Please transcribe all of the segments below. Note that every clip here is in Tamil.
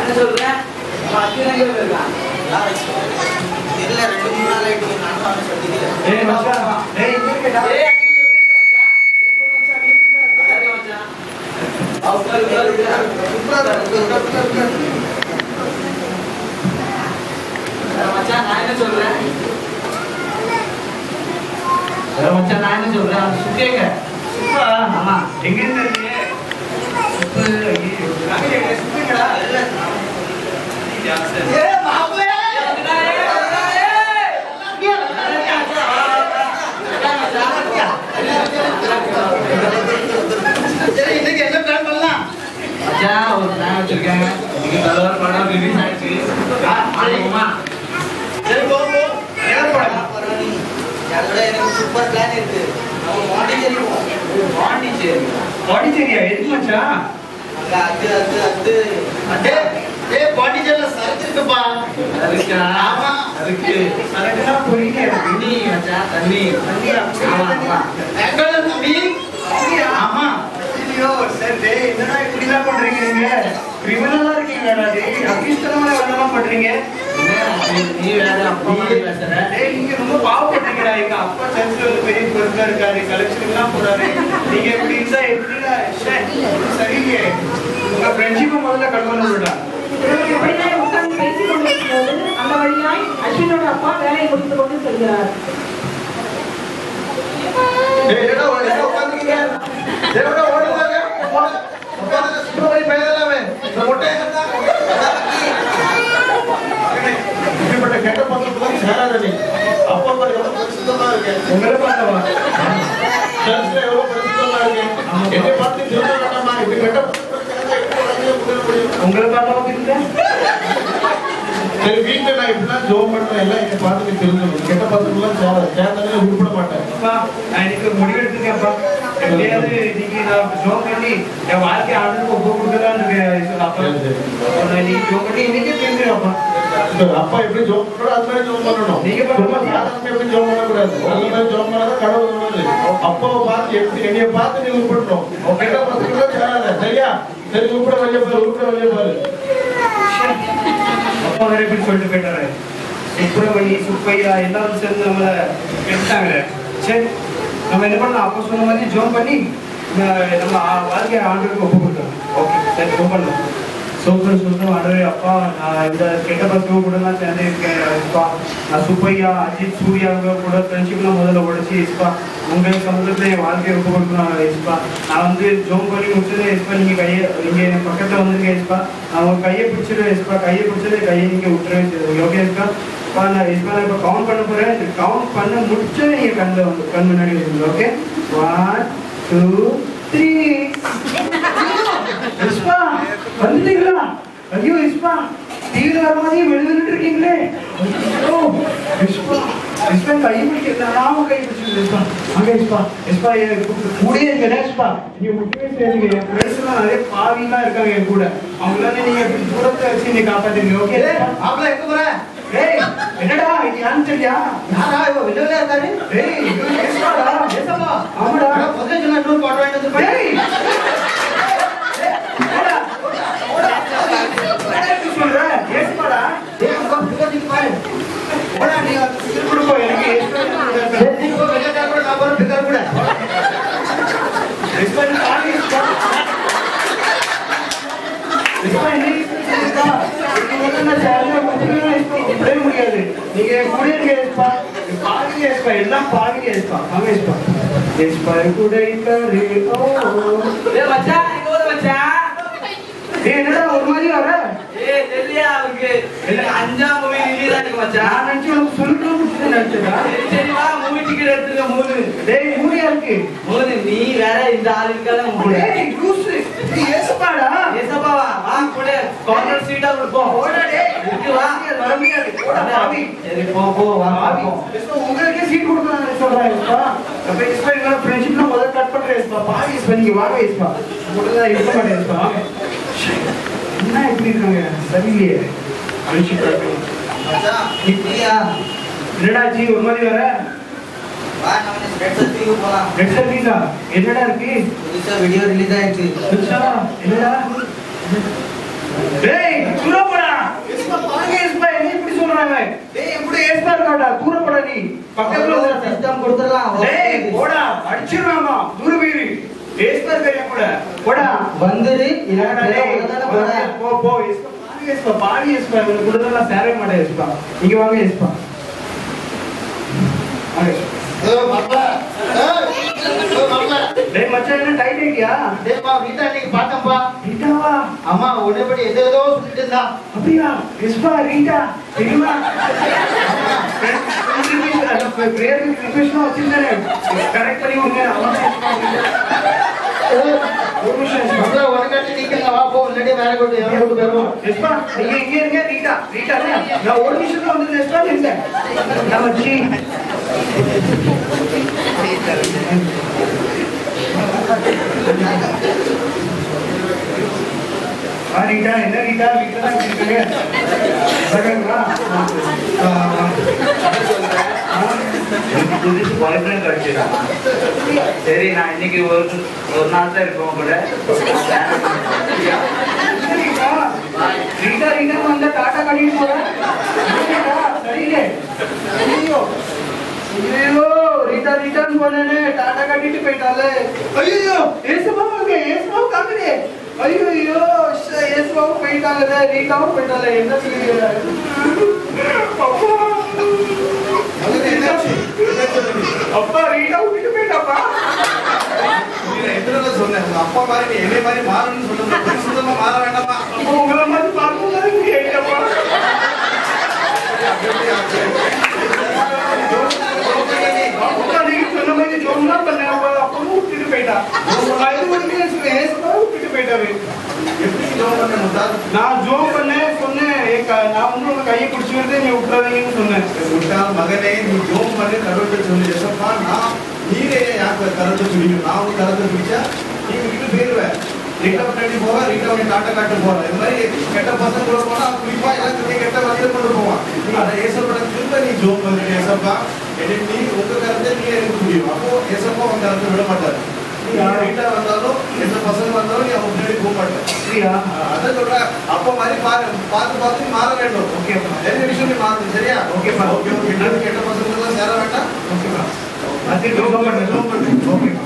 என்ன சொல்றேன் அக்கிரங்க இருக்கான் இல்ல 2-3 நாள் ஆயிட்டு நான் தான் சொல்லிக்கிறேன். ஏய் மச்சான் ஏய் இங்க கேடா ஏய் அக்கிரங்க மச்சான் சூப்பர் மச்சான் வீட்ல அடே மச்சான் அவுட்டர் மச்சான் நான் என்ன சொல்றேன் மச்சான் நான் என்ன சொல்றேன் சுத்தேங்க சுப்பா ஆமா எங்க இருந்து இருக்கீங்க சுப்பு ஐயோ நாங்க சுப்புங்கடா இல்ல ஏ மாப்ளே சரி இன்னைக்கு என்ன பிளான் பண்ணலாம்? மச்சான் ஒரு பிளான் வச்சிருக்கேன் இன்னைக்கு கலர் படம் ரிலீஸ் ஆயிடுச்சு ஆமா சரி போ யார் படம் பரவானி அதோட எனக்கு சூப்பர் பிளான் இருக்கு. நம்ம பாண்டிச்சேரி போவோம். பாண்டிச்சேரியா எதுக்கு மச்சான் அங்க அது ஏய் பாண்டிச்சேரில சரக்கு இருக்குப்பா. அதுக்கா ஆமா. அதுக்கு சரக்குனா போறீங்க தண்ணி மச்சான் தண்ணி ஆமா எங்கல தம்பி? ஆமா ஐயோ சார் டேய் என்னடா இப்படிலாம் பண்றீங்க நீங்க கிரிமினலா இருக்கீங்கடா டேய் அபிஷேகமா என்னலாம் பண்றீங்க நீ வேற அப்பா மாதிரி பேசுற டேய் நீங்க ரொம்ப பாவப்பட்டீங்கடா எங்க அப்பா சர்ச்சில் வந்து பெரிய பொறுப்பா இருக்காரு கலெக்ஷன்லாம் போறாரு நீங்க இப்படி இருந்தா எப்படிடா சரியில்லையே உங்க ஃப்ரெண்ட்ஷிப்பை முதல்ல கண்மணி விடா இப்படிதான் உட்கார்ந்து பேசிக் கொண்டிருக்கும்போது அந்த வழியாய் அஸ்வினோட அப்பா வேலையை முடித்துக் கொண்டு செல்கிறார். டேய் என்னடா உட்கார்ந்திருக்கீங்க? என்னடா ஓடுறாங்க? உட்கார்ந்து சும்மா பேசலாமே. இந்த மொட்டை இப்படிப்பட்ட கெட்ட பசங்களாம் சேராத நீ. அப்பா பாரு எவ்வளவு பரிசுத்தமா இருக்கு. உங்களை பார்த்தவா சர்ச்சில் எவ்வளவு பரிசுத்தமா இருக்கு. என்னை பார்த்து சொல்ல வேண்டாமா? இப்படி கெட்ட பசங்க உங்களை பார்த்தவா இருக்க சரி வீட்டுல நான் இப்படிலாம் ஜோம் பண்றேன் எல்லாம் என்னை பார்த்து நீ தெரிஞ்சுக்கணும். கெட்ட பசங்களாம் சேர்ந்தாலே உருப்பிட மாட்டேன். அப்பா நான் இன்னைக்கு முடிவெடுத்துருக்கேன்ப்பா எப்படியாவது இன்னைக்கு நான் ஜோம் பண்ணி என் வாழ்க்கை ஆண்டுக்கு ஒப்பு கொடுக்கலான்னு இருக்கேன் அப்பா நான் இன்னைக்கு ஜோம் பண்ணி இன்னைக்கே தெரிஞ்சிருப்பா அப்பா எப்படி ஜோம் பண்றோம் அது மாதிரி ஜோம் பண்ணணும். நீங்க சும்மா சாதாரணமா எப்படி ஜோம் பண்ணக்கூடாது. அந்த மாதிரி ஜோம் பண்ணாதான் கடவுள் வருவாரு. அப்பாவை பார்த்து எப்படி என்னைய பார்த்து நீ உருப்பிடணும். கெட்ட பசங்களாம் சேராத சரியா? சரி உருப்பிட வழிய பாரு. அப்பா வேற எப்படி சொல்லிட்டு போயிட்டாரு சுப்பிரமணி சுப்பையா எல்லாரும் சேர்ந்து நம்மளை எடுத்தாங்களே சரி நம்ம என்ன பண்ணலாம் அப்பா சொன்ன மாதிரி ஜோம் பண்ணி நம்ம வாழ்க்கையை ஆண்டுக்கு ஒப்பு கொடுத்தோம் ஓகே சரி ஜோம் பண்ணலாம் சொல்றோம் ஆண்டவரே அப்பா நான் இந்த கெட்ட பசங்க கூடலாம் சேர்ந்து இருக்கேன் இப்பா நான் சுப்பையா அஜித் சூர்யாவுங்க கூட ஃப்ரெண்ட்ஷிப்லாம் முதல்ல உடச்சி இஸ்பா உங்கள் சமூகத்தில் என் வாழ்க்கையை ஒப்பு கொடுக்கணும் இஸ்பா நான் வந்து ஜோம் பண்ணி முடிச்சது இஸ்பா நீங்கள் என் பக்கத்தில் வந்துருங்க இஸ்பா நான் உங்கள் கையை பிடிச்சிடுவேன் இஸ்பா கையை பிடிச்சது கையை நீங்கள் விட்டுருவேன் ஓகே இஸ்பா இப்போ நான் இப்போ கவுண்ட் பண்ண போகிறேன் கவுண்ட் பண்ண முடிச்சது நீங்கள் கண் முன்னாடி வச்சுருங்க ஓகே 1 2 3 இஸ்பா வந்துட்டீங்களா ஐயோ இஸ்பா டிவியில் வர மாதிரி வெளியிட்டு இருக்கீங்களே ஐயோ இஸ்பா இஸ்பா கை பிடிக்கிறேன் நாம கை பிடிச்சிருக்கேன் இஸ்பா அங்கே இஸ்பா கூடயே இருக்கேன் இஸ்பா நீங்க முக்கியமே சரிங்க என் ஃப்ரெண்ட்ஸ்லாம் நிறைய பாவிலாம் இருக்காங்க என் கூட அவங்களால நீங்க தூரத்தை வச்சு நீ காப்பாத்துறீங்க ஓகே மாப்பிள்ள எங்க போற? ஏய் என்னடா இது யாருன்னு தெரியா யாரா இவ வெளியில இருக்காரு? ஏய் இது இஸ்பாடா ஏசப்பா ஆமாடா முதல்ல சொன்னா இன்னொரு பாட்டு வாங்கிட்டு வந்து போய் ஏய் சொல்ற ஏஸ்பாடா ஏய் அங்க பிகர் பாரு. போடா நீ திருப்பி எனக்கு சரி நீ போய் வெளியில கூட நான் போற பிகர் கூட. இஸ்பான் பாடி இஸ்பான் என்ன முடியாது நீங்க கூட இஸ்பா பாருங்க இஸ்பா எல்லாம் பாருங்க இஸ்பா வாங்க இஸ்பா இஸ்பா கூட இருக்காரு ஏய் மச்சான் இங்க வர மச்சான் என்னடா ஒரு மாதிரி வர ஏய் தெரியல அவருக்கு அஞ்சாம் மூவி ரிலீஸ் ஆயிருக்கு மச்சான் நான் நினைச்சு உனக்கு சொல்லிட்டு நினைச்சதா சரி வா மூவி டிக்கெட் எடுத்துக்க மூணு டேய் மூடியா இருக்கு மூணு நீ வேற இந்த ஆள் இருக்காத மூணு டேய் லூசு நீ ஏசப்பாடா ஏசப்பா வா கூட கார்னர் சீட்டா கொடுப்போம் ஓடா டேய் இருக்கு வா வர முடியாது ஓடா பாவி சரி போ வா பாவி இஸ்பா உங்களுக்கே சீட் கொடுக்கறாங்க சொல்றேன் இஸ்பா அப்ப இஸ்பா எங்க ஃப்ரெண்ட்ஷிப்ல முதல்ல கட் பண்றேன் இஸ்பா பாவி இஸ்பா நீங்க வாங்க இஸ்பா உடனே இருக்க மாட்டேன் இஸ்பா வாங்க என்ன இப்படி இருக்காங்க சரியில்லையே ஃப்ரெண்ட்ஷிப் மச்சான் நீயா என்னடா ஜி ஒரு மாதிரி வர வா நம்ம ஸ்ட்ரெட் சர்வீஸ் போலாம். ரெட் சர்வீஸா என்னடா இருக்கு புதுசா வீடியோ ரிலீஸ் ஆயிடுச்சு. என்னடா டேய் சுரா இருக்காடா, தூரப்படா நீ. பக்கத்துல வந்து சிஸ்டம் கொடுத்துடலாம். டேய் போடா, அடிச்சிராமா, தூர போயிரு. ஏஸ்பா இருக்க கூட. போடா. வந்துரு இல்லடா டேய். போ போ ஏஸ்பா, பாடி ஏஸ்பா, இவனுக்கு கொடுத்ததெல்லாம் சேரவே மாட்டேன் ஏஸ்பா. இங்க வாங்க ஏஸ்பா. டேய் மச்சான் என்ன டைட் ஐடியா? டேப்பா வீட்டா இன்னைக்கு பார்த்தேன்ப்பா. ரீட்டாவா? அம்மா உடனே ஏதோ சொல்லிட்டு இருந்தா. அப்படியா? ஏஸ்பா ரீட்டா தெரியுமா? பிரேயர் ரிக்வெஸ்ட் வச்சிருந்தானே, கரெக்ட் பண்ணி விடுங்க. ஒரு நிமிஷம் உனக்காட்டி நீங்க வா போ, இல்லாட்டி வேற கொண்டு போயிருவோம். எஸ்பா நீங்க இங்க இருங்க. ரீட்டா ரீட்டா நான் ஒரு நிமிஷத்துல வந்து எஸ்பா நின்றேன். நம்ம ஜி ரீட்டா என்ன ரீட்டா வீட்டுல தான் இருக்கீங்க. பாய் ஃப்ரெண்ட் கிடைச்சிடா. சரி நான் இன்னைக்கு ஒரு நாள் தான் இருப்போம் கூட. ரீட்டா ரீட்டா வந்த டாட்டா கட்டிட்டு போறேன். சரியில்லை. ஐயோ ஐயோ ரீட்டா ரிட்டர்ன் போனேனே, டாடா கட்டிட்டு போயிட்டாலே. ஐயோ ஏசுபாவுக்கு காக்குறே. ஐயோ ஐயோ ஏசுபாவு போயிட்டாங்க, ரீட்டாவும் போயிட்டாலே. என்ன செய்ய? அப்பா ரீட்டா விட்டுட்டு போயிட்டாப்பா. சொன்னேன் அப்பா மாதிரி என்னை மாதிரி மாறணும்னு சொல்லுங்க. சுத்தமா மாற வேண்டாமா? உங்களை மாதிரி பார்க்கணும் கேட்டப்பா. நீங்க சொன்ன மாதிரி ஜோம்னா பண்ண அப்பவும் விட்டுட்டு போயிட்டா. விட்டுட்டு போயிட்டாரு. எப்படி ஜோம் பண்ணணும் சார்? நான் ஜோம் பண்ணேன் சொன்னேன். நான் வந்து உங்க கையை பிடிச்சி வருது, நீ விட்டுறாதீங்கன்னு சொன்னேன். விட்டால் மகனே நீ ஜோம் பண்ணி கருவத்தை சொல்லி எசப்பா நான் நீரே யாருக்கு கருவத்தை பிடிக்கும். நான் ஒரு கருவத்தை பிடிச்சா நீ விட்டு போயிருவேன். ரீட்டா பண்ணி போவா, ரீட்டா பண்ணி டாட்டா காட்டு போவேன். இது மாதிரி கெட்ட பசங்க கூட போனா குறிப்பா எல்லாத்துக்கும் கெட்ட வழியில கொண்டு போவான். அதை ஏசப்பட திரும்ப நீ ஜோம் பண்ணி ஏசப்பா எனக்கு நீ உங்க கருத்தை நீ எடுக்க முடியும். அப்போ ஏசப்பா உங்க கருத்தை விட மாட்டாரு. ரீட்டா வந்தாலும் எந்த பசங்க வந்தாலும் நீ அவங்க முன்னாடி போக மாட்டேன். சரியா? அதான் சொல்றேன். அப்ப மாதிரி பார்த்து மாற வேண்டும். ஓகேப்பா. எந்த விஷயம் நீ மாறுது சரியா? ஓகேப்பா. Okay okay. கெட்ட பசங்க எல்லாம் சேர வேண்டாம். ஓகேப்பா. அது ஜோம் பண்ணு. ஓகேப்பா.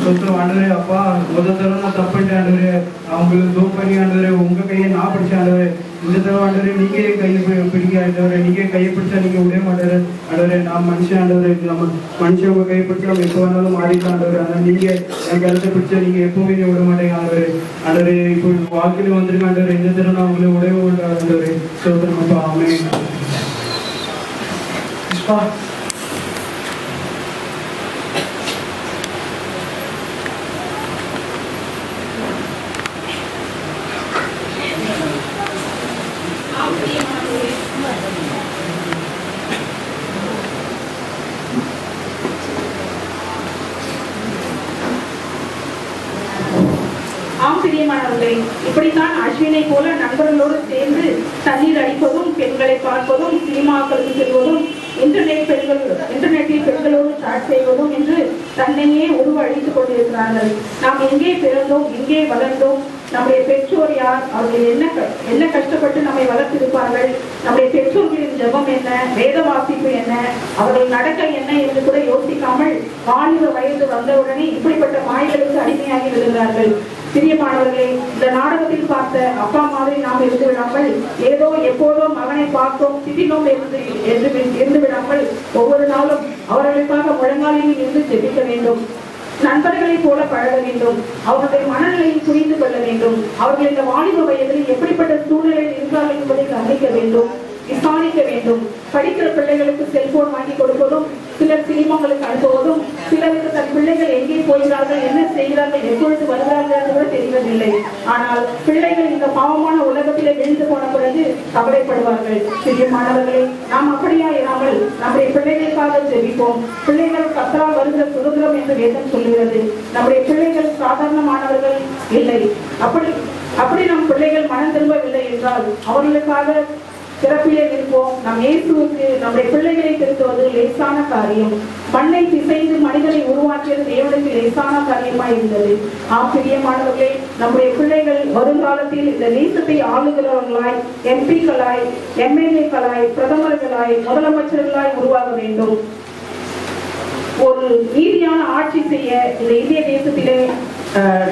சொல்றோம் ஆண்டவரே. அப்பா முதல் தடவை நான் தப்பிட்டேன் ஆண்டவரே. அவங்களுக்கு ஜோம் பண்ணி ஆண்டவரே உங்க கையை நான் பிடிச்சேன் ஆண்டவரே. இந்த தடவை ஆண்டவரே நீங்க கையை பிடிக்க ஆண்டவரே. நீங்க கையை பிடிச்சா நீங்க விட மாட்டாரு ஆண்டவரே. நான் மனுஷன் ஆண்டவரே. நம்ம மனுஷன் உங்க கையை பிடிச்சா நம்ம எப்போ வேணாலும் மாறிக்கலாம் ஆண்டவரே. ஆனால் நீங்க என் கருத்தை பிடிச்சா நீங்க எப்பவுமே விட மாட்டேங்க ஆண்டவரே. ஆண்டவரே இப்போ வாழ்க்கையில வந்திருக்க ஆண்டவரே. இந்த தடவை நான் உங்களை விடவே விட ஆண்டவரே. சொல்றேன் அப்பா. ஆமென். பிரியமானவர்களே, இப்படித்தான் அஸ்வினை போல நண்பர்களோடு சேர்ந்து தண்ணீர் அடிப்பதும், பெண்களை பார்ப்பதும், சினிமாக்களுக்கு செல்வதும், இன்டர்நெட்டில் பெண்களோடு சாட் செய்வதும் என்று தன்னையே உருவழித்துக் கொண்டிருக்கிறார்கள். நாம் எங்கே பிறந்தோம், எங்கே வளர்ந்தோம், நம்முடைய பெற்றோர் யார், அவர்கள் என்ன கஷ்டப்பட்டு நம்மை வளர்த்திருப்பார்கள், நம்முடைய பெற்றோர்களின் ஜெபம் என்ன, வேத வாசிப்பு என்ன, அவர்கள் நடக்க என்ன என்று கூட யோசிக்காமல் வாலிப வயது வந்தவுடனே இப்படிப்பட்ட மாயைகளுக்கு அடிமையாகி விடுகிறார்கள். பிரியமானவர்களே, இந்த நாடகத்தில் பார்த்த அப்பா மாதிரி நாம் இருந்து விடாமல், ஏதோ எப்போதோ மகனை பார்த்தோம் திடீர்னோம் இருந்து விடாமல் ஒவ்வொரு நாளும் அவர்களுக்காக முழங்காலில் இருந்து ஜெபிக்க வேண்டும். நண்பர்களை போல பழக வேண்டும். அவர்களுடைய மனநிலையை புரிந்து கொள்ள வேண்டும். அவர்கள் இந்த வாலிப வயதில் எப்படிப்பட்ட சூழ்நிலையில் இருக்கிறார்கள் என்பதை கவனிக்க வேண்டும், விசாரிக்க வேண்டும். படிக்கிற பிள்ளைகளுக்கு செல்போன் வாங்கி கொடுப்பதும், சிலர் சினிமாங்களுக்கு அனுப்புவதும், சிலருக்கு தன் பிள்ளைகள் எங்கே போகிறார்கள், என்ன செய்கிறார்கள், எப்பொழுது வருகிறார்கள் என்று கூட தெரிவதில்லை. ஆனால் பிள்ளைகள் இந்த பாவமான உலகத்திலே விழுந்து போன பிறகு கவலைப்படுவார்கள். பிரியமானவர்களே, நாம் அப்படியா இராமல் நம்முடைய பிள்ளைகளுக்காக ஜெபிப்போம். பிள்ளைகள் கர்த்தரால் வருகிற சுதந்திரம் என்று வேதம் சொல்கிறது. நம்முடைய பிள்ளைகள் சாதாரணமானவர்கள் இல்லை. அப்படி நம் பிள்ளைகள் மனம் திரும்பவில்லை என்றால் அவர்களுக்காக சிறப்பிலே நிற்போம். நம் இயேசுவுக்கு நம்முடைய பிள்ளைகளை திருத்துவது லேசான காரியம். மண்ணை பிசைந்து மனிதனை உருவாக்கியது தேவனுக்கு லேசான காரியமாய் இருந்தது. பிரியமானவர்களே, நம்முடைய பிள்ளைகள் வருங்காலத்தில் இந்த தேசத்தை ஆளுகிறவர்களாய், எம்பிக்களாய், எம்எல்ஏக்களாய், பிரதமர்களாய், முதலமைச்சர்களாய் உருவாக வேண்டும். ஒரு நீதியான ஆட்சி செய்ய இந்த இந்திய தேசத்திலே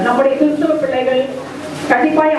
நம்முடைய கிறிஸ்தவ பிள்ளைகள் கண்டிப்பாய்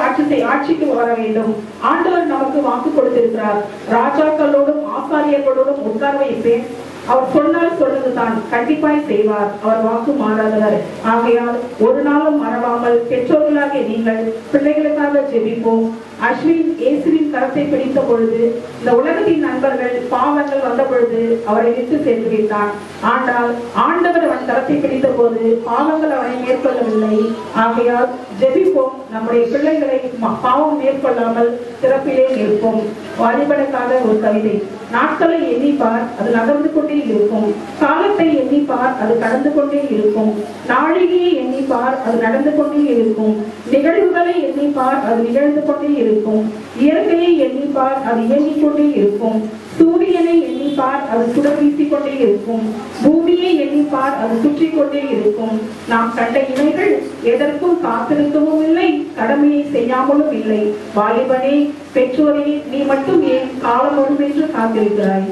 ஆட்சிக்கு வர வேண்டும். ஆண்டவர் நமக்கு வாக்கு கொடுத்திருக்கிறார். ராஜாக்களோடும் ஆசாரியர்களோடும் உட்கார வைப்பேன். அவர் சொன்னால் சொன்னதுதான், கண்டிப்பாய் செய்வார். அவர் வாக்கு மாறாதவர். ஆகையால் ஒரு நாளும் மறவாமல் பெற்றோர்களாகிய நீங்கள் பிள்ளைகளுக்காக ஜெபிப்போம். அஸ்வின் இயேசுவின் கரத்தை பிடித்த பொழுது இந்த உலகத்தின் நண்பர்கள் பாவங்கள் வந்த பொழுது அவரை விட்டு சென்று விட்டான். ஆனால் ஆண்டவர் அவன் கரத்தை பிடித்த போது பாவங்கள் அவனை மேற்கொள்ளவில்லை. ஆகையால் ஜெபிப்போம். நம்முடைய பிள்ளைகளை பாவம் மேற்கொள்ளாமல் சிறப்பிலே நிற்போம். வாலிபனுக்காக ஒரு கவிதை. நாட்களை எண்ணிப்பார், அது நகர்ந்து கொண்டே இருக்கும். காலத்தை எண்ணிப்பார், அது கடந்து கொண்டே இருக்கும். நாழிகையை எண்ணிப்பார், அது நடந்து கொண்டே இருக்கும். நிகழ்வுகளை எண்ணிப்பார், அது நிகழ்ந்து கொண்டே இருக்கும். இயற்கையை எண்ணிப்பார், அது இயங்கிக் கொண்டே இருக்கும். சூரியனை எண்ணிப்பார், அது சுடர் வீசிக் கொண்டே இருக்கும். பூமியை எண்ணிப்பார், அது சுற்றி கொண்டே இருக்கும். நாம் கண்ட இமைகள் எதற்கும் காத்திருக்கவும் இல்லை, கடமையை செய்யாமலும் இல்லை. வாலிபனே, பெற்றோரே, நீ மட்டும் ஏன் காலம் ஒன்று என்று காத்திருக்கிறாய்?